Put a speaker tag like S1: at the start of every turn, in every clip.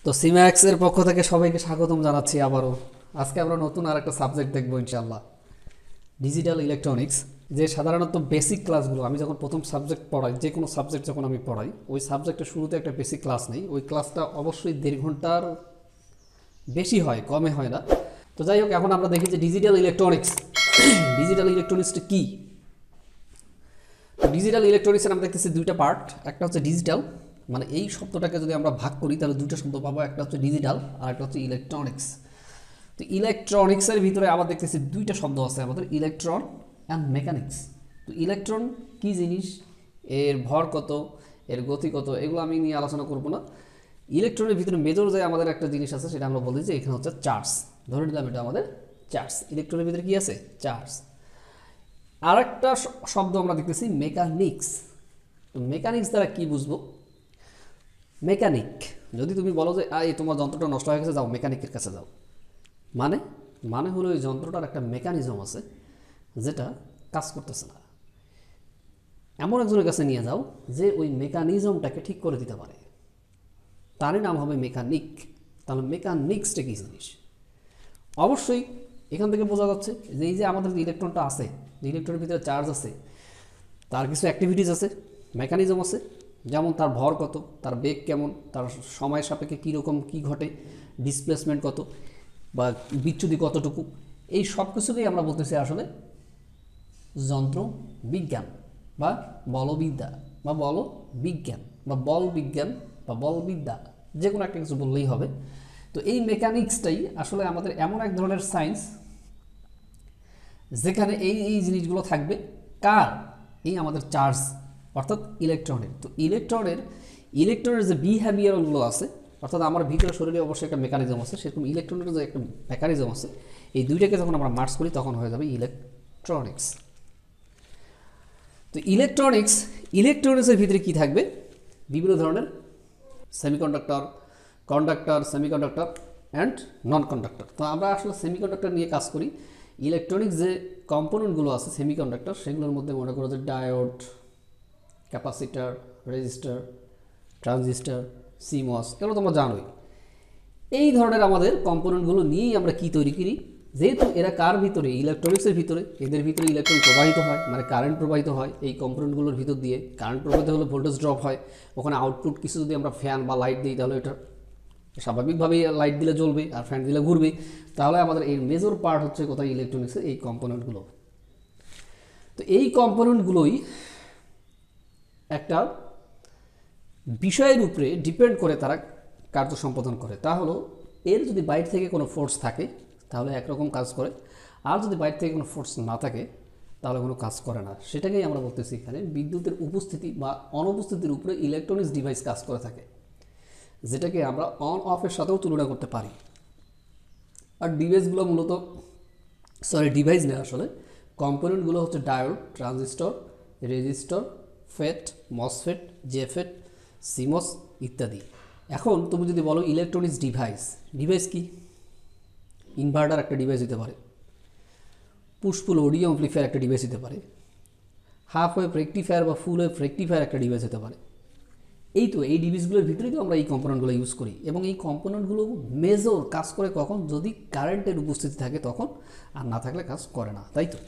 S1: তো সিম্যাক্স এর পক্ষ থেকে সবাইকে স্বাগতম জানাচ্ছি আবারও। আজকে আমরা নতুন আর একটা সাবজেক্ট দেখবো ইনশাল্লাহ, ডিজিটাল ইলেকট্রনিক্স। যে সাধারণত বেসিক ক্লাসগুলো আমি যখন প্রথম সাবজেক্ট পড়াই, যে কোনো সাবজেক্ট যখন আমি পড়াই, ওই সাবজেক্টের শুরুতে একটা বেসিক ক্লাস নেই। ওই ক্লাসটা অবশ্যই 1.5 ঘন্টার বেশি হয়, কমে হয় না। তো যাই হোক, এখন আমরা দেখি যে ডিজিটাল ইলেকট্রনিক্স ডিজিটাল ইলেকট্রনিক্সটা কী। ডিজিটাল ইলেকট্রনিক্সের আমরা দেখতেছি দুইটা পার্ট। একটা হচ্ছে ডিজিটাল, মানে এই শব্দটাকে যদি আমরা ভাগ করি তাহলে দুটো শব্দ পাবো, একটা হচ্ছে ডিজিটাল আর একটা হচ্ছে ইলেকট্রনিক্স। তো ইলেকট্রনিক্সের ভিতরে আবার দেখতেছি দুইটা শব্দ আছে আমাদের, ইলেকট্রন অ্যান্ড মেকানিক্স। তো ইলেকট্রন কী জিনিস, এর ভর কত, এর গতি কত, এগুলো আমি নিয়ে আলোচনা করব না। ইলেকট্রনের ভিতরে মেজর যে আমাদের একটা জিনিস আছে সেটা আমরা বলি যে এখানে হচ্ছে চার্জ। ধরে নিলাম এটা আমাদের চার্জ। ইলেকট্রনের ভিতরে কী আছে? চার্জ। আর একটা শব্দ আমরা দেখতেছি মেকানিক্স। তো মেকানিক্স দ্বারা কী বুঝবো? মেকানিক, যদি তুমি বলো যে এই তোমার যন্ত্রটা নষ্ট হয়ে গেছে, যাও মেকানিকের কাছে যাও, মানে মানে হলো ওই যন্ত্রটার একটা মেকানিজম আছে যেটা কাজ করতেছে না, এমন একজনের কাছে নিয়ে যাও যে ওই মেকানিজমটাকে ঠিক করে দিতে পারে, তারই নাম হবে মেকানিক। তাহলে মেকানিক্সটা কী জিনিস? অবশ্যই এখান থেকে বোঝা যাচ্ছে যে এই যে আমাদের যে ইলেকট্রনটা আছে, যে ইলেকট্রনের ভিতরে চার্জ আছে, তার কিছু অ্যাক্টিভিটিস আছে, মেকানিজম আছে। যেমন তার ভর কত, তার বেগ কেমন, তার সময় সাপেক্ষে কীরকম কী ঘটে, ডিসপ্লেসমেন্ট কত বা বিচ্যুতি কতটুকু, এই সব কিছুকেই আমরা বলতেছি আসলে যন্ত্র বিজ্ঞান বা বলবিদ্যা বা বল বিজ্ঞান বা বল বিজ্ঞান বা বলবিদ্যা, যে কোনো একটা কিছু বললেই হবে। তো এই মেকানিক্সটাই আসলে আমাদের এমন এক ধরনের সায়েন্স যেখানে এই এই জিনিসগুলো থাকবে। কার? এই আমাদের চার্জ অর্থাৎ ইলেকট্রনের। তো ইলেকট্রনের যে বিহেভিয়ারগুলো আছে, অর্থাৎ আমার ভিতরে শরীরে অবশ্যই একটা মেকানিজম আছে, সেরকম ইলেকট্রনের যে একটা মেকানিজম আছে, এই দুইটাকে যখন আমরা মার্চ করি তখন হয়ে যাবে ইলেকট্রনিক্স। তো ইলেকট্রনিক্সের ভিতরে কি থাকবে? বিভিন্ন ধরনের semiconductor, conductor, semiconductor and non conductor. তো আমরা আসলে সেমিকন্ডাক্টর নিয়ে কাজ করি। ইলেকট্রনিক্স যে কম্পোনেন্টগুলো আছে সেমিকন্ডাক্টর, সেগুলোর মধ্যে মনে করো যে diode, capacitor, register, transistor, seems, এগুলো তোমরা জানোই। এই ধরনের আমাদের কম্পোনেন্টগুলো নিয়েই আমরা কি তৈরি করি। যেহেতু এরা কার ভিতরে? ইলেকট্রনিক্সের ভিতরে। এদের ভিতরে ইলেকট্রন প্রবাহিত হয়, মানে কারেন্ট প্রবাহিত হয় এই কম্পোনেন্টগুলোর ভিতর দিয়ে। কারেন্ট প্রবাহিত হলে ভোল্টেজ ড্রপ হয়, ওখানে আউটপুট কিছু যদি আমরা ফ্যান বা লাইট দিই তাহলে এটা স্বাভাবিকভাবেই লাইট দিলে জ্বলবে আর ফ্যান দিলে ঘুরবে। তাহলে আমাদের এই মেজর পার্ট হচ্ছে কোথায়? ইলেকট্রনিক্সের এই কম্পোনেন্টগুলো। তো এই কম্পোনেন্টগুলোই একটা বিষয়ের উপরে ডিপেন্ড করে তারা কার্য সম্পাদন করে। তা হলো এর যদি বাইরে থেকে কোনো ফোর্স থাকে তাহলে একরকম কাজ করে, আর যদি বাইরে থেকে কোনো ফোর্স না থাকে তাহলে কোনো কাজ করে না। সেটাকেই আমরা বলতেছি এখানে বিদ্যুতের উপস্থিতি বা অনুপস্থিতির উপরে ইলেকট্রনিক্স ডিভাইস কাজ করে থাকে, যেটাকে আমরা অন অফের সাথেও তুলনা করতে পারি। আর ডিভাইসগুলো মূলত, ডিভাইস না আসলে, কম্পোনেন্টগুলো হচ্ছে ডায়োড, ট্রানজিস্টর, রেজিস্টর, ফেট, মসফেট, জেফেট, সিমস ইত্যাদি। এখন তুমি যদি বলো ইলেকট্রনিক্স ডিভাইস কি? ইনভার্টার একটা ডিভাইস হতে পারে, পুশপুল অডিও অ্যাম্প্লিফায়ার একটা ডিভাইস হতে পারে, হাফ ওয়েভ রেকটিফায়ার বা ফুল ওয়েভ রেকটিফায়ার একটা ডিভাইস হতে পারে। এই তো এই ডিভাইসগুলোর ভিতরেই তো আমরা এই কম্পোনেন্টগুলো ইউজ করি, এবং এই কম্পোনেন্টগুলো মেজর কাজ করে কখন? যদি কারেন্টের উপস্থিতি থাকে তখন, আর না থাকলে কাজ করে না, তাই তো?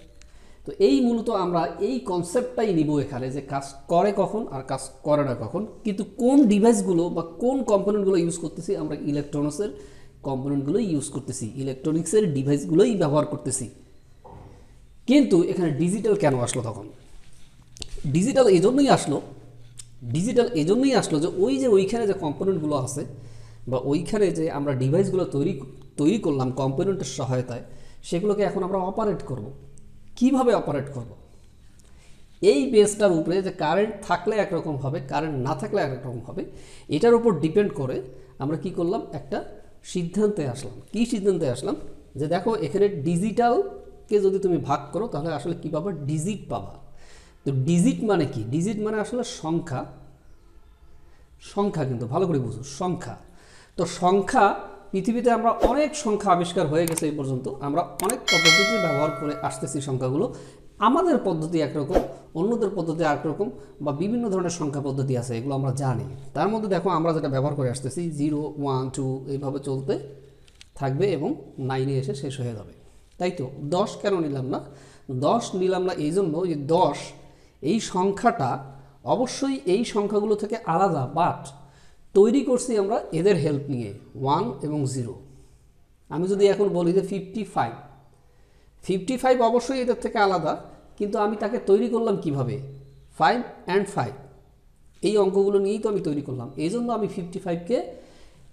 S1: তো এই মূলত আমরা এই কনসেপ্টটাই নিব এখানে, যে কাজ করে কখন আর কাজ করে না কখন, কিন্তু কোন ডিভাইসগুলো বা কোন কম্পোনেন্টগুলো ইউজ করতেছি আমরা? ইলেকট্রনিক্সের কম্পোনেন্টগুলোই ইউজ করতেছি, ইলেকট্রনিক্সের ডিভাইসগুলোই ব্যবহার করতেছি। কিন্তু এখানে ডিজিটাল কেন আসলো তখন? ডিজিটাল এজন্যই আসলো যে ওইখানে যে কম্পোনেন্টগুলো আছে বা ওইখানে যে আমরা ডিভাইসগুলো তৈরি করলাম কম্পোনেন্টের সহায়তায়, সেগুলোকে এখন আমরা অপারেট করব। কিভাবে অপারেট করব? এই বেসটার উপরে যে কারেন্ট থাকলে একরকম হবে, কারেন্ট না থাকলে একরকম হবে, এটার উপর ডিপেন্ড করে আমরা কি করলাম? একটা সিদ্ধান্তে আসলাম। কি সিদ্ধান্তে আসলাম? যে দেখো এখানে ডিজিটালকে যদি তুমি ভাগ করো তাহলে আসলে কী পাবা? ডিজিট পাবা। তো ডিজিট মানে কি? ডিজিট মানে আসলে সংখ্যা। কিন্তু ভালো করে বুঝো, সংখ্যা। তো সংখ্যা, পৃথিবীতে আমরা অনেক সংখ্যা আবিষ্কার হয়ে গেছে এই পর্যন্ত, আমরা অনেক পদ্ধতি ব্যবহার করে আসতেছি সংখ্যাগুলো। আমাদের পদ্ধতি একরকম, অন্যদের পদ্ধতি আরেক রকম, বা বিভিন্ন ধরনের সংখ্যা পদ্ধতি আছে, এগুলো আমরা জানি। তার মধ্যে দেখো আমরা যেটা ব্যবহার করে আসতেছি 0 1 2 এইভাবে চলতে থাকবে এবং 9-এ এসে শেষ হয়ে যাবে। তাই তো 10 কেন নিলাম না? 10 নিলাম না এই জন্য যে 10 এই সংখ্যাটা অবশ্যই এই সংখ্যাগুলো থেকে আলাদা, বাট তৈরি করছি আমরা এদের হেল্প নিয়ে 1 এবং 0। আমি যদি এখন বলি যে 55 অবশ্যই এদের থেকে আলাদা, কিন্তু আমি তাকে তৈরি করলাম কিভাবে? 5 and 5 এই অঙ্কগুলো নিয়েই তো আমি তৈরি করলাম। এই জন্য আমি 55কে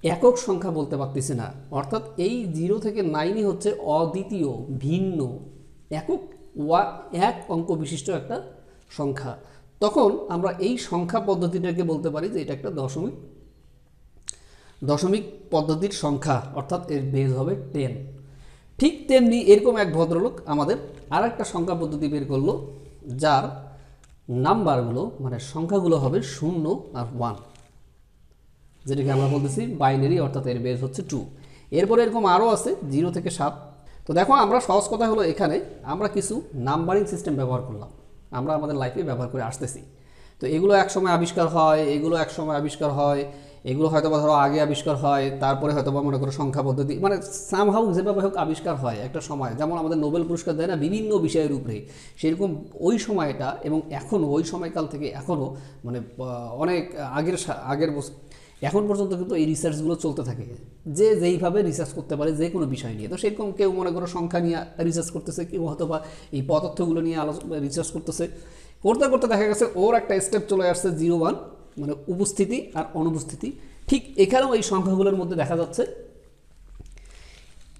S1: একক সংখ্যা বলতে পারতেছি না, অর্থাৎ এই 0 থেকে 9ই হচ্ছে অদ্বিতীয়, ভিন্ন, একক এক অঙ্ক বিশিষ্ট একটা সংখ্যা। তখন আমরা এই সংখ্যা পদ্ধতিটাকে বলতে পারি যে এটা একটা দশমিক পদ্ধতির সংখ্যা, অর্থাৎ এর বেজ হবে 10। ঠিক তেমনি এরকম এক ভদ্রলোক আমাদের আর একটা সংখ্যা পদ্ধতি বের করলো, যার নাম্বারগুলো মানে সংখ্যাগুলো হবে 0 আর 1, যেটাকে আমরা বলতেছি বাইনারি, অর্থাৎ এর বেজ হচ্ছে 2। এরপরে এরকম আরও আছে 0 থেকে 7। তো দেখো আমরা সহজ কথা হলো এখানে আমরা কিছু নাম্বারিং সিস্টেম ব্যবহার করলাম, আমরা আমাদের লাইফে ব্যবহার করে আসতেছি। তো এগুলো এক সময় আবিষ্কার হয়, এগুলো এক সময় আবিষ্কার হয়, এগুলো হয়তো বা ধরো আগে আবিষ্কার হয়, তারপরে হয়তো বা মনে করো সংখ্যা পদ্ধতি মানে সামহাউ যেভাবে হোক আবিষ্কার হয় একটা সময়। যেমন আমাদের নোবেল পুরস্কার দেয় না বিভিন্ন বিষয়ের উপরে, সেরকম ওই সময়টা এবং এখনও ওই সময়কাল থেকে এখনও মানে অনেক আগের এখন পর্যন্ত কিন্তু এই রিসার্চগুলো চলতে থাকে, যে যেইভাবে রিসার্চ করতে পারে যে কোনো বিষয় নিয়ে। তো সেরকম কেউ মনে করো সংখ্যা নিয়ে রিসার্চ করতেছে, কেউ হয়তো বা এই পদার্থগুলো নিয়ে রিসার্চ করতেছে। করতে করতে দেখা গেছে ওর একটা স্টেপ চলে আসছে 0 1, মানে উপস্থিতি আর অনুপস্থিতি। ঠিক এখানেও এই সংখ্যাগুলোর মধ্যে দেখা যাচ্ছে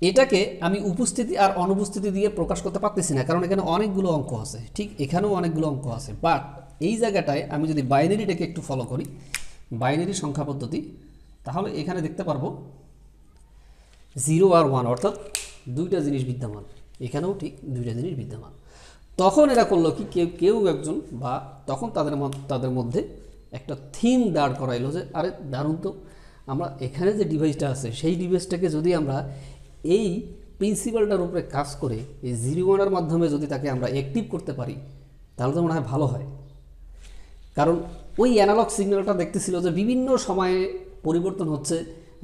S1: এটাকে আমি উপস্থিতি আর অনুপস্থিতি দিয়ে প্রকাশ করতে পারতেছি না, কারণ এখানে অনেকগুলো অঙ্ক আছে। ঠিক এখানেও অনেকগুলো অঙ্ক আছে, বাট এই জায়গাটায় আমি যদি বাইনারিটাকে একটু ফলো করি, বাইনারি সংখ্যা পদ্ধতি, তাহলে এখানে দেখতে পারবো 0 আর 1, অর্থাৎ দুইটা জিনিস বিদ্যমান। এখানেও ঠিক দুইটা জিনিস বিদ্যমান। তখন এরা করলো কি, কেউ একজন বা তখন তাদের মধ্যে একটা থিম দাঁড় করাইলো যে আরে দারুণ তো, আমরা এখানে যে ডিভাইসটা আছে সেই ডিভাইসটাকে যদি আমরা এই প্রিন্সিপালটার উপরে কাজ করে এই 0 1-এর মাধ্যমে যদি তাকে আমরা অ্যাক্টিভ করতে পারি, তাহলে তো মনে হয় ভালো হয়। কারণ ওই অ্যানালগ সিগন্যালটা দেখতেছিল যে বিভিন্ন সময়ে পরিবর্তন হচ্ছে,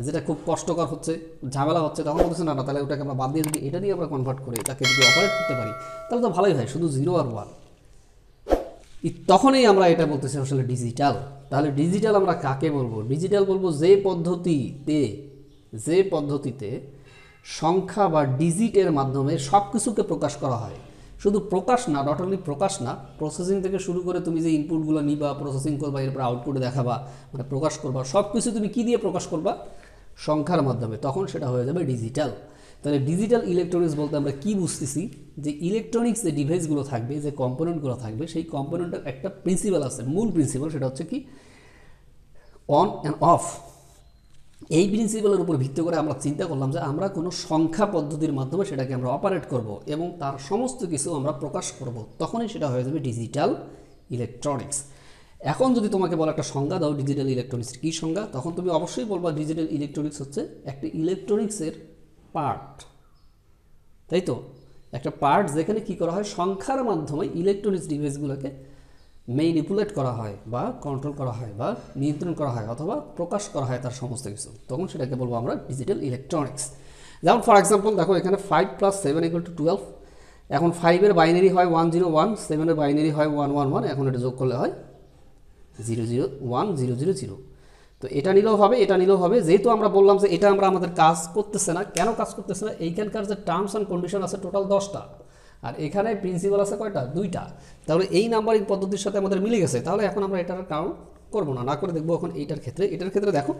S1: যেটা খুব কষ্টকর হচ্ছে, ঝামেলা হচ্ছে। তখন বলতেছে না তাহলে ওটাকে আমরা বাদ দিয়ে যদি এটা দিয়ে আমরা কনভার্ট করে তাকে যদি অপারেট করতে পারি তাহলে তো ভালোই হয়, শুধু 0 আর 1। তখনই আমরা এটা বলতেছি আসলে ডিজিটাল। তাহলে ডিজিটাল আমরা কাকে বলবো? ডিজিটাল বলবো যে পদ্ধতিতে সংখ্যা বা ডিজিটের মাধ্যমে সব কিছুকে প্রকাশ করা হয়। শুধু প্রকাশ না, নট অনলি প্রকাশ না, প্রসেসিং থেকে শুরু করে তুমি যে ইনপুটগুলো নিবা, প্রসেসিং করবা, এরপর আউটপুটে দেখাবা, মানে প্রকাশ করবা, সব কিছু তুমি কী দিয়ে প্রকাশ করবা? সংখ্যার মাধ্যমে। তখন সেটা হয়ে যাবে ডিজিটাল। তাহলে ডিজিটাল ইলেকট্রনিক্স বলতে আমরা কি বুঝতেছি? যে ইলেকট্রনিক্স যে ডিভাইসগুলো থাকবে, যে কম্পোনেন্টগুলো থাকবে, সেই কম্পোনেন্টের একটা প্রিন্সিপাল আছে, মূল প্রিন্সিপাল, সেটা হচ্ছে কি অন অ্যান্ড অফ। এই প্রিন্সিপালের উপর ভিত্তি করে আমরা চিন্তা করলাম যে আমরা কোনো সংখ্যা পদ্ধতির মাধ্যমে সেটাকে আমরা অপারেট করব এবং তার সমস্ত কিছু আমরা প্রকাশ করব, তখনই সেটা হয়ে যাবে ডিজিটাল ইলেকট্রনিক্স। এখন যদি তোমাকে বলা একটা সংজ্ঞা দাও ডিজিটাল ইলেকট্রনিক্সের কী সংজ্ঞা, তখন তুমি অবশ্যই বলবা ডিজিটাল ইলেকট্রনিক্স হচ্ছে একটা ইলেকট্রনিক্সের পার্ট, তাই তো? একটা পার্ট যেখানে কি করা হয়, সংখ্যার মাধ্যমে ইলেকট্রনিক্স ডিভাইসগুলোকে ম্যানিপুলেট করা হয় বা কন্ট্রোল করা হয় বা নিয়ন্ত্রণ করা হয় অথবা প্রকাশ করা হয় তার সমস্ত কিছু, তখন সেটাকে বলবো আমরা ডিজিটাল ইলেকট্রনিক্স। যেমন ফর এক্সাম্পল দেখো এখানে 5 + 7 = 12। এখন 5-এর বাইনারি হয় 1 0 1, 7-এর বাইনারি হয় 1 1 1, এখন এটা যোগ করলে হয় 0 0 1 0 0 0। তো এটা নিলেও হবে, এটা নিলেও হবে। যেহেতু আমরা বললাম যে এটা আমরা আমাদের কাজ করতেছে না, কেন কাজ করতেছে না? এইখানকার যে টার্মস অ্যান্ড কন্ডিশন আছে টোটাল 10টা, আর এখানে প্রিন্সিপাল আছে কয়টা? 2টা। তাহলে এই নাম্বারিং পদ্ধতির সাথে আমাদের মিলে গেছে। তাহলে এখন আমরা এটার কাউন্ট করবো না, করে দেখবো এখন এটার ক্ষেত্রে দেখো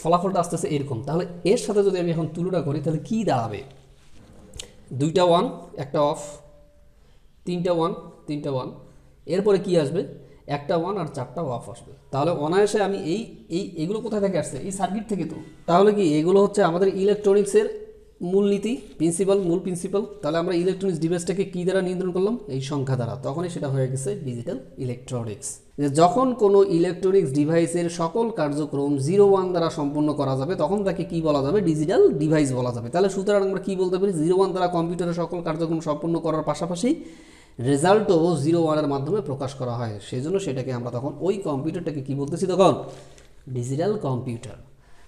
S1: ফলাফলটা আসতেছে এরকম। তাহলে এর সাথে যদি আমি এখন তুলনা করি তাহলে কী দাঁড়াবে? 2টা 1 একটা অফ, 3টা 1 3টা 1, এরপরে কি আসবে? একটা 1 আর 4টা অফ আসবে। তাহলে অনায়াসে আমি এইগুলো কোথায় থেকে আসছে? এই সার্কিট থেকে। তো তাহলে কি এগুলো হচ্ছে আমাদের ইলেকট্রনিক্সের মূলনীতি, মূল প্রিন্সিপাল। তাহলে আমরা ইলেকট্রনিক্স ডিভাইসটাকে কী দ্বারা নিয়ন্ত্রণ করলাম? এই সংখ্যা দ্বারা। তখনই সেটা হয়ে গেছে ডিজিটাল ইলেকট্রনিক্স। যে যখন কোনো ইলেকট্রনিক্স ডিভাইসের সকল কার্যক্রম 0 1 দ্বারা সম্পন্ন করা যাবে তখন তাকে কি বলা যাবে? ডিজিটাল ডিভাইস বলা যাবে। তাহলে সুতরাং আমরা কী বলতে পারি? 0 1 দ্বারা কম্পিউটারের সকল কার্যক্রম সম্পন্ন করার পাশাপাশি রেজাল্টও 0 1-এর মাধ্যমে প্রকাশ করা হয়। সেই জন্য সেটাকে আমরা তখন ওই কম্পিউটারটাকে কী বলতেছি তখন, ডিজিটাল কম্পিউটার।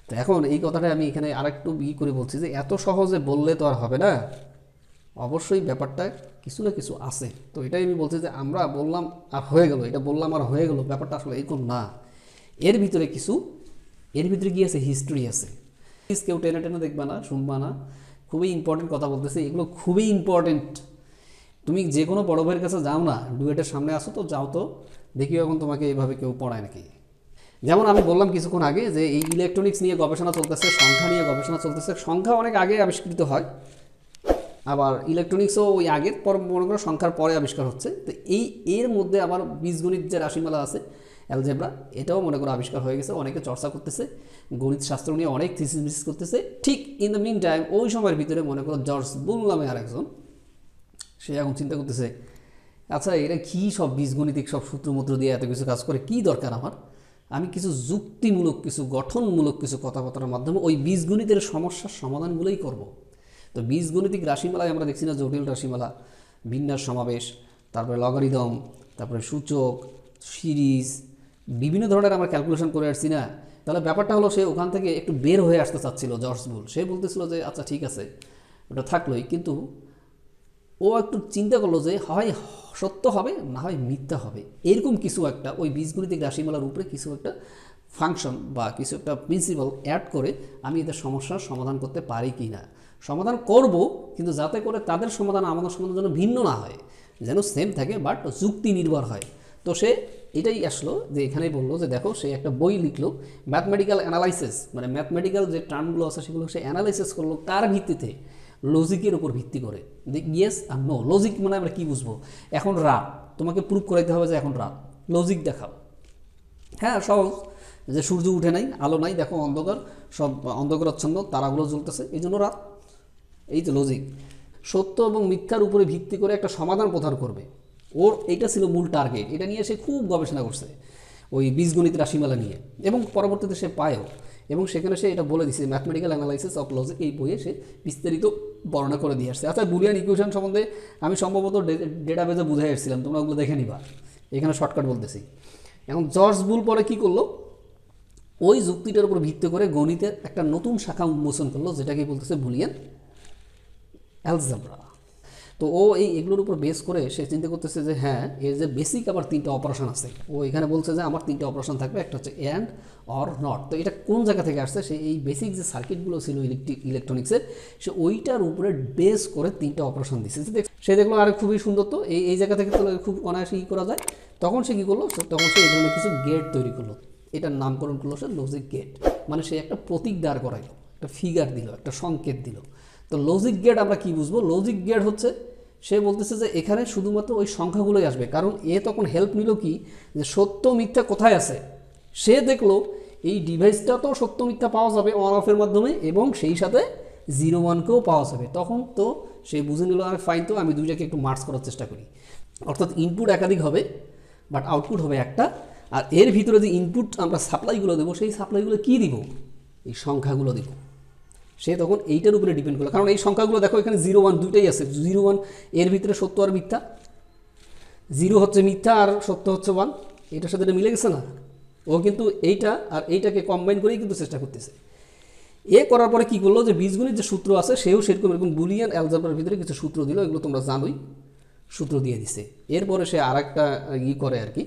S1: তো এখন এই কথাটা আমি এখানে আরেকটু করে বলছি যে এত সহজে বললে তো আর হবে না, অবশ্যই ব্যাপারটা কিছু না কিছু আছে। তো এটাই আমি বলছি যে আমরা বললাম আর হয়ে গেল, এটা বললাম আর হয়ে গেল, ব্যাপারটা আসলে এরকম না। এর ভিতরে কি আছে, হিস্ট্রি আছে। প্লিজ কেউ টেনে টেনে দেখবা না, শুনবা না, খুবই ইম্পর্টেন্ট কথা বলতেছি, এগুলো খুবই ইম্পর্টেন্ট। তুমি যে কোনো বড় ভাইয়ের কাছে যাও না, ডুয়েটের সামনে আসো তো, যাও তো দেখি এখন তোমাকে এইভাবে কেউ পড়ায় নাকি। যেমন আমি বললাম কিছুক্ষণ আগে যে এই ইলেকট্রনিক্স নিয়ে গবেষণা চলতেছে, সংখ্যা নিয়ে গবেষণা চলতেছে। সংখ্যা অনেক আগে আবিষ্কৃত হয়, আবার ইলেকট্রনিক্সও ওই আগের পর মনে করো সংখ্যার পরে আবিষ্কার হচ্ছে। তো এর মধ্যে আবার বীজগণিত যে রাশিমালা আছে, অ্যালজেব্রা, এটাও মনে করো আবিষ্কার হয়ে গেছে, অনেকে চর্চা করতেছে, গণিত শাস্ত্র নিয়ে অনেক থিসিস করতেছে। ঠিক ইন দ্য মিন টাইম ওই সময়ের ভিতরে মনে করো জর্জ বুল নামে আরেকজন, সে এখন চিন্তা করতেছে, আচ্ছা এটা কী সব বীজগণিতিক সব সূত্রমূত্র দিয়ে এত কিছু কাজ করে, কী দরকার আমার, আমি কিছু যুক্তিমূলক, কিছু গঠনমূলক কিছু কথাবার্তার মাধ্যমে ওই বীজগণিতের সমস্যার সমাধানগুলোই করব। তো বীজগণিতিক রাশিমালায় আমরা দেখছি না, জটিল রাশিমালা, বিন্যাস সমাবেশ, তারপরে লগারিদম, তারপরে সূচক, সিরিজ, বিভিন্ন ধরনের আমরা ক্যালকুলেশন করে আসছি না। তাহলে ব্যাপারটা হলো সে ওখান থেকে একটু বের হয়ে আসতে চাচ্ছিল জর্জ বুল। সে বলতেছিল যে আচ্ছা ঠিক আছে ওটা থাকলোই, কিন্তু ও একটু চিন্তা করলো যে হয় সত্য হবে না হয় মিথ্যা হবে, এরকম কিছু একটা ওই বীজগণিতিক রাশিমালার উপরে কিছু একটা ফাংশন বা কিছু একটা প্রিন্সিপাল অ্যাড করে আমি এদের সমস্যার সমাধান করতে পারি কি না। সমাধান করব, কিন্তু যাতে করে তাদের সমাধান আমাদের সমাধান যেন ভিন্ন না হয়, যেন সেম থাকে বাট যুক্তি নির্ভর হয়। তো সে এটাই আসলো যে এখানেই বললো যে দেখো, সে একটা বই লিখলো ম্যাথমেটিক্যাল অ্যানালাইসিস, মানে ম্যাথমেটিক্যাল যে টার্মগুলো আছে সেগুলো সে অ্যানালাইসিস করলো, কার ভিত্তিতে, লজিকের উপর ভিত্তি করে। ইয়েস আর নো, লজিক মানে আমরা কী বুঝবো, এখন রাত, তোমাকে প্রুভ করাইতে হবে যে এখন রাত, লজিক দেখাও। হ্যাঁ সহজ, যে সূর্য উঠে নাই, আলো নাই, দেখো অন্ধকার, সব অন্ধকারাচ্ছন্ন, তারাগুলো জ্বলতেছে, এই জন্য রাত, এই তো লজিক। সত্য এবং মিথ্যার উপরে ভিত্তি করে একটা সমাধান প্রদান করবে, ওর এইটা ছিল মূল টার্গেট। এটা নিয়ে সে খুব গবেষণা করছে ওই বীজগণিত রাশিমালা নিয়ে, এবং পরবর্তীতে সে পায়ও, এবং সেখানে সে এটা বলে দিচ্ছে ম্যাথমেটিক্যাল অ্যানালাইসিস অফ লজিক, এই বইয়ে সে বিস্তারিত বর্ণনা করে দিয়ে আসছে। আচ্ছা বুলিয়ান ইকুয়েশন সম্বন্ধে আমি সম্ভবত ডেটাবেজে বুঝাই আসছিলাম, তোমরা ওগুলো দেখে নিবা, এখানে শর্টকাট বলতেছি। এখন জর্জ বুল পরে কী করলো, ওই যুক্তিটার উপর ভিত্তি করে গণিতের একটা নতুন শাখা উন্মোচন করলো, যেটাকে বলতেছে বুলিয়ান অ্যালজেব্রা। তো ও এগুলোর উপর বেস করে সে চিন্তা করতেছে যে হ্যাঁ, এর যে বেসিক আবার 3টা অপারেশন আছে, ও এখানে বলছে যে আমার 3টা অপারেশন থাকবে, একটা হচ্ছে অ্যান্ড অর নট। তো এটা কোন জায়গা থেকে আসছে, সে এই বেসিক যে সার্কিটগুলো ছিল ইলেকট্রনিক্সের, সে ওইটার উপরে বেস করে 3টা অপারেশন দিচ্ছে। সে দেখলো আরে খুবই সুন্দর, তো এই জায়গা থেকে তো খুব অনায়াসে করা যায়। তখন সে কী করলো, তখন সে এই ধরনের কিছু গেট তৈরি করলো, এটার নামকরণ করলো সে লজিক গেট। মানে সে একটা প্রতীক দাঁড় করাইলো, একটা ফিগার দিল, একটা সংকেত দিল। তো লজিক গেট আমরা কি বুঝবো, লজিক গেট হচ্ছে সে বলতেছে যে এখানে শুধুমাত্র ওই সংখ্যাগুলোই আসবে, কারণ এ তখন হেল্প নিল কি, যে সত্য মিথ্যা কোথায় আছে। সে দেখলো এই ডিভাইসটা তো সত্য মিথ্যা পাওয়া যাবে অন অফের মাধ্যমে, এবং সেই সাথে 0 1কেও পাওয়া যাবে। তখন তো সে বুঝে নিল আর ফাইন, তো আমি দুইটাকে একটু মার্চ করার চেষ্টা করি, অর্থাৎ ইনপুট একাধিক হবে বাট আউটপুট হবে একটা, আর এর ভিতরে যে ইনপুট আমরা সাপ্লাইগুলো দেবো, সেই সাপ্লাইগুলো কী দিব, এই সংখ্যাগুলো দিব। সে তখন এইটার উপরে ডিপেন্ড করলো, কারণ এই সংখ্যাগুলো দেখো এখানে 0 1 দুইটাই আছে, 0 1 এর ভিতরে সত্য আর মিথ্যা, 0 হচ্ছে মিথ্যা আর সত্য হচ্ছে 1, এটার সাথে এটা মিলে গেছে না। ও কিন্তু এইটা আর এইটাকে কম্বাইন করেই কিন্তু চেষ্টা করতেছে। এ করার পরে কী করলো, যে বীজগণিত যে সূত্র আছে সেও সেরকম এরকম বুলিয়ান অ্যালজেব্রার ভিতরে কিছু সূত্র দিল, এগুলো তোমরা জানোই, সূত্র দিয়ে দিছে। এরপরে সে আর একটা করে আর কি,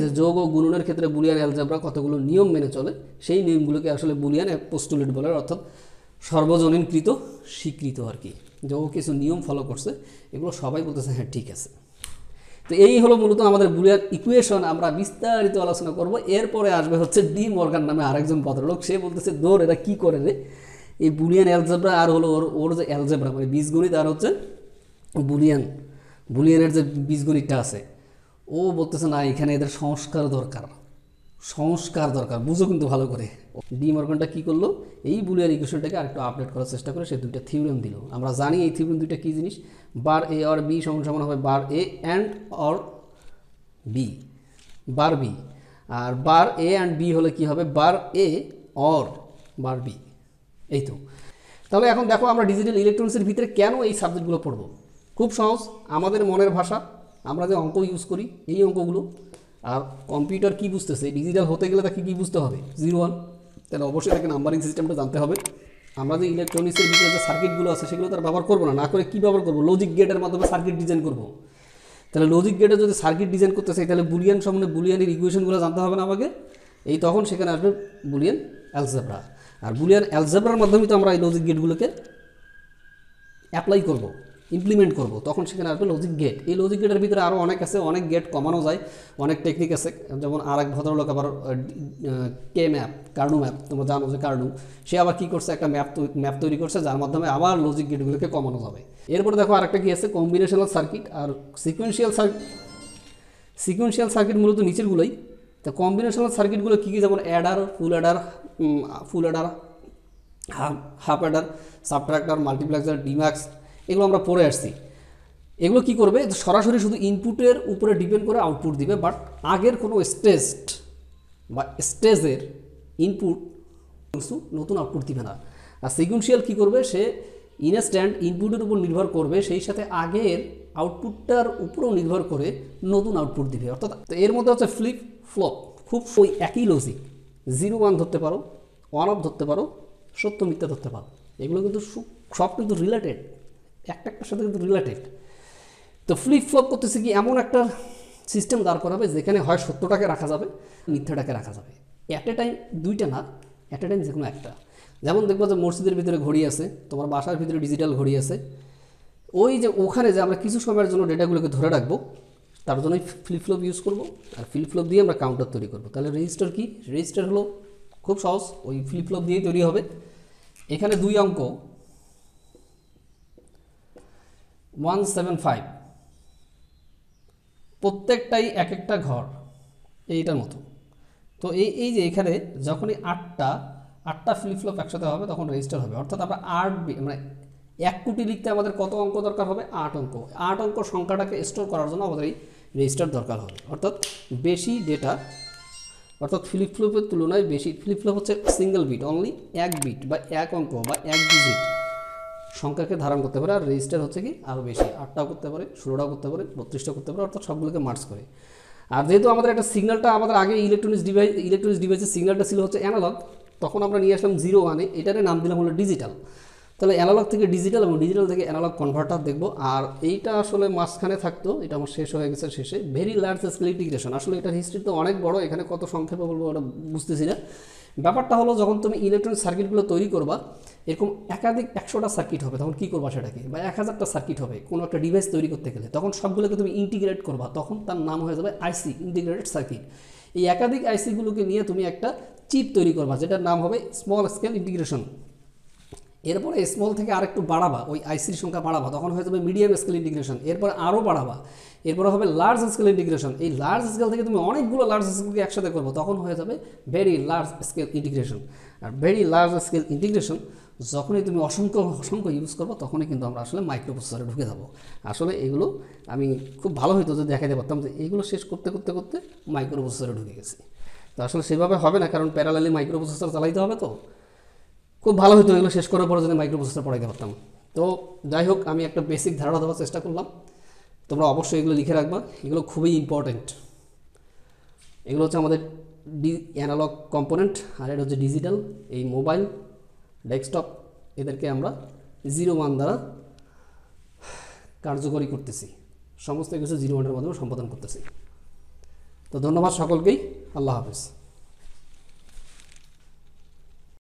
S1: যে যোগ ও গুণনের ক্ষেত্রে বুলিয়ান অ্যালজেব্রা কতগুলো নিয়ম মেনে চলে, সেই নিয়মগুলোকে আসলে বুলিয়ান পোস্টুলেট বলে, অর্থাৎ সর্বজনীনকৃত স্বীকৃত আর কি, যে ও কিছু নিয়ম ফলো করছে, এগুলো সবাই বলতেছে হ্যাঁ ঠিক আছে। তো এই হলো মূলত আমাদের বুলিয়ান ইকুয়েশন, আমরা বিস্তারিত আলোচনা করব। এরপরে আসবে হচ্ছে ডি মর্গান নামে আরেকজন ভদ্রলোক, সে বলতেছে দৌড় এরা কী করে রে, এই বুলিয়ান অ্যালজেব্রা আর হলো ওর যে অ্যালজেব্রা মানে বীজগণিত, আর হচ্ছে বুলিয়ানের যে বীজগণিতটা আছে, ও বলতেছে না এখানে এদের সংস্কার দরকার, বুঝো কিন্তু ভালো করে। ডি মর্গানটা কী করলো, এই বুলিয়ান ইকুয়েশনটাকে আরেকটু আপডেট করার চেষ্টা করে সে দুইটা থিওরেম দিল। আমরা জানি এই থিওরেম দুইটা কী জিনিস, বার এ অর বি সমান সমান হবে bar A and or B, bar B, আর বার এ অ্যান্ড বি হলে কি হবে, bar a or bar B. এই তো, তাহলে এখন দেখো আমরা ডিজিটাল ইলেকট্রনিক্সের ভিতরে কেন এই সাবজেক্টগুলো পড়বো, খুব সহজ, আমাদের মনের ভাষা, আমরা যে অঙ্ক ইউজ করি এই অঙ্কগুলো। আর কম্পিউটার কি বুঝতেছে, ডিজিটাল হতে গেলে তাকে কী বুঝতে হবে, 0 1, তাহলে অবশ্যই তাকে নাম্বারিং সিস্টেমটা জানতে হবে। আমরা যে ইলেকট্রনিক্সের ভিতরে যে সার্কিটগুলো আছে সেগুলো তার ব্যবহার করবো না, না করে কী ব্যবহার করবো, লজিক গেটের মাধ্যমে সার্কিট ডিজাইন করবো। তাহলে লজিক গেটে যদি সার্কিট ডিজাইন করতে চাই তাহলে বুলিয়ান সামনে বুলিয়ানের ইকুয়েশনগুলো জানতে হবে না আমাকে, এই তখন সেখানে আসবে বুলিয়ান অ্যালজেব্রা। আর বুলিয়ান অ্যালজেব্রার মাধ্যমে তো আমরা এই লজিক গেটগুলোকে অ্যাপ্লাই করব, ইমপ্লিমেন্ট করব, তখন সেখানে আসবে লজিক গেট। এই লজিক গেটের ভিতরে আরও অনেক আছে, অনেক গেট কমানো যায়, অনেক টেকনিক আছে। যেমন আর এক ভদ্রলোক আবার কে ম্যাপ, কার্ডু ম্যাপ, তোমরা জানো যে কার্ডু, সে আবার কী করছে, একটা ম্যাপ তৈরি করছে যার মাধ্যমে আবার লজিক গেটগুলোকে কমানো যাবে। এরপরে দেখো আরেকটা কী আছে, কম্বিনেশনাল সার্কিট আর সিকুয়েন্সিয়াল সার্কিট মূলত নিচেরগুলোই। তো কম্বিনেশনাল সার্কিটগুলো কী কী, যেমন adder, full adder, half adder, subtractor, multiplexer, demux, এগুলো আমরা পড়ে আসছি। এগুলো কি করবে, সরাসরি শুধু ইনপুটের উপরে ডিপেন্ড করে আউটপুট দিবে, বাট আগের কোনো স্টেজের ইনপুট নতুন আউটপুট দিবে না। আর সিকুয়েন্সিয়াল কী করবে, সে ইনস্ট্যান্ট ইনপুটের উপর নির্ভর করবে, সেই সাথে আগের আউটপুটটার উপরেও নির্ভর করে নতুন আউটপুট দিবে। অর্থাৎ এর মধ্যে হচ্ছে ফ্লিপ ফ্লপ, খুব ওই একই লজিক, 0 1 ধরতে পারো, 1 অফ ধরতে পারো, সত্য মিথ্যা ধরতে পারো, এগুলো কিন্তু সব কিন্তু রিলেটেড, একটার সাথে কিন্তু রিলেটেড। তো ফ্লিপ ফ্লপ করতেছে কি, এমন একটা সিস্টেম দাঁড় করাবে যেখানে হয় সত্যটাকে রাখা যাবে, মিথ্যাটাকে রাখা যাবে, অ্যাট এ টাইম দুইটা না, অ্যাট এ টাইম যে কোনো একটা। যেমন দেখবো যে মসজিদের ভিতরে ঘড়ি আছে, তোমার বাসার ভিতরে ডিজিটাল ঘড়ি আছে, ওই যে ওখানে যে আমরা কিছু সময়ের জন্য ডেটাগুলোকে ধরে রাখবো, তার জন্যই ফ্লিপ ফ্লপ ইউজ করবো। আর ফ্লিপ ফ্লপ দিয়ে আমরা কাউন্টার তৈরি করবো। তাহলে রেজিস্টার কি, রেজিস্টার হলো খুব সহজ, ওই ফ্লিপ ফ্লপ দিয়েই তৈরি হবে। এখানে 2 অঙ্ক 175, প্রত্যেকটাই এক একটা ঘর এইটার মতো। তো এই যে এখানে যখনই 8টা ফ্লিপ ফ্লপ একসাথে হবে তখন রেজিস্টার হবে। অর্থাৎ আমরা 8 মানে 1 কোটি লিখতে আমাদের কত অঙ্ক দরকার হবে, 8 অঙ্ক। 8 অঙ্ক সংখ্যাটাকে স্টোর করার জন্য আমাদের এই রেজিস্টার দরকার হবে। অর্থাৎ বেশি ডেটা, অর্থাৎ ফ্লিপ ফ্লপের তুলনায় বেশি, ফ্লিপ ফ্লপ হচ্ছে সিঙ্গেল বিট, অনলি 1 বিট বা 1 অঙ্ক বা 1 ডিজিট সংখ্যাকে ধারণ করতে পারে। আর রেজিস্টার হচ্ছে কি আরও বেশি, 8টাও করতে পারে, 16টাও করতে পারে, 32টাও করতে পারে, অর্থাৎ সবগুলোকে মার্জ করে। আর যেহেতু আমাদের একটা সিগন্যালটা, আমাদের আগে ইলেকট্রনিক্স ডিভাইসের সিগন্যালটা ছিল হচ্ছে অ্যানালগ, তখন আমরা নিয়ে আসলাম 0 1, এটারে নাম দিলাম হলো ডিজিটাল। তাহলে অ্যানালগ থেকে ডিজিটাল এবং ডিজিটাল থেকে অ্যানালগ কনভার্টার দেখবো। আর এইটা আসলে মাঝখানে থাকতো, এটা আমার শেষ হয়ে গেছে শেষে, ভেরি লার্জ স্কেল ইন্টিগ্রেশন। আসলে এটার হিস্ট্রি তো অনেক বড়, এখানে কত সংক্ষেপে বলবো ওটা বুঝতেছি না। ব্যাপারটা হলো, যখন তুমি ইলেকট্রনিক সার্কিটগুলো তৈরি করবা, এরকম একাধিক 100টা সার্কিট হবে, তখন কী করবা সেটাকে, বা 1000টা সার্কিট হবে কোনো একটা ডিভাইস তৈরি করতে গেলে, তখন সবগুলোকে তুমি ইন্টিগ্রেট করবা, তখন তার নাম হয়ে যাবে আইসি, ইন্টিগ্রেটেড সার্কিট। এই একাধিক আইসিগুলোকে নিয়ে তুমি একটা চিপ তৈরি করবা, যেটার নাম হবে স্মল স্কেল ইন্টিগ্রেশন। এরপরে স্মল থেকে আরেকটু বাড়াবা, ওই আইসির সংখ্যা বাড়াবা, তখন হয়ে যাবে মিডিয়াম স্কেল ইন্টিগ্রেশন। এরপরে আরও বাড়াবা, এরপরে হবে লার্জ স্কেল ইন্টিগ্রেশন। এই লার্জ স্কেল থেকে তুমি অনেকগুলো লার্জ স্কেলকে একসাথে করবো, তখন হয়ে যাবে very large scale integration. Are very large scale integration যখনই তুমি অসংখ্য ইউজ করবো, তখনই কিন্তু আমরা আসলে মাইক্রোপ্রসেসরে ঢুকে যাবো। আসলে এগুলো আমি খুব ভালো হতো যদি দেখাতে পারতাম যে এইগুলো শেষ করতে করতে করতে মাইক্রোপ্রসেসরে ঢুকে গেছি। তো আসলে সেভাবে হবে না, কারণ প্যারালালি মাইক্রোপ্রসেসর চালাইতে হবে। তো খুব ভালো হতো এগুলো শেষ করার পরে যদি মাইক্রোপ্রসেসর পড়াইতে পারতাম। তো যাই হোক, আমি একটা বেসিক ধারণা দেওয়ার চেষ্টা করলাম, তোমরা অবশ্যই এগুলো লিখে রাখবা, এগুলো খুবই ইম্পর্ট্যান্ট। এগুলো হচ্ছে আমাদের অ্যানালগ কম্পোনেন্ট, আর এটা হচ্ছে ডিজিটাল। এই মোবাইল, ডেস্কটপ, এদেরকে আমরা 0 1 দ্বারা কার্যকরী করতেছি, সমস্ত কিছু 0 1-এর মাধ্যমে সম্পাদন করতেছি। তো ধন্যবাদ সকলকেই, আল্লাহ হাফেজ।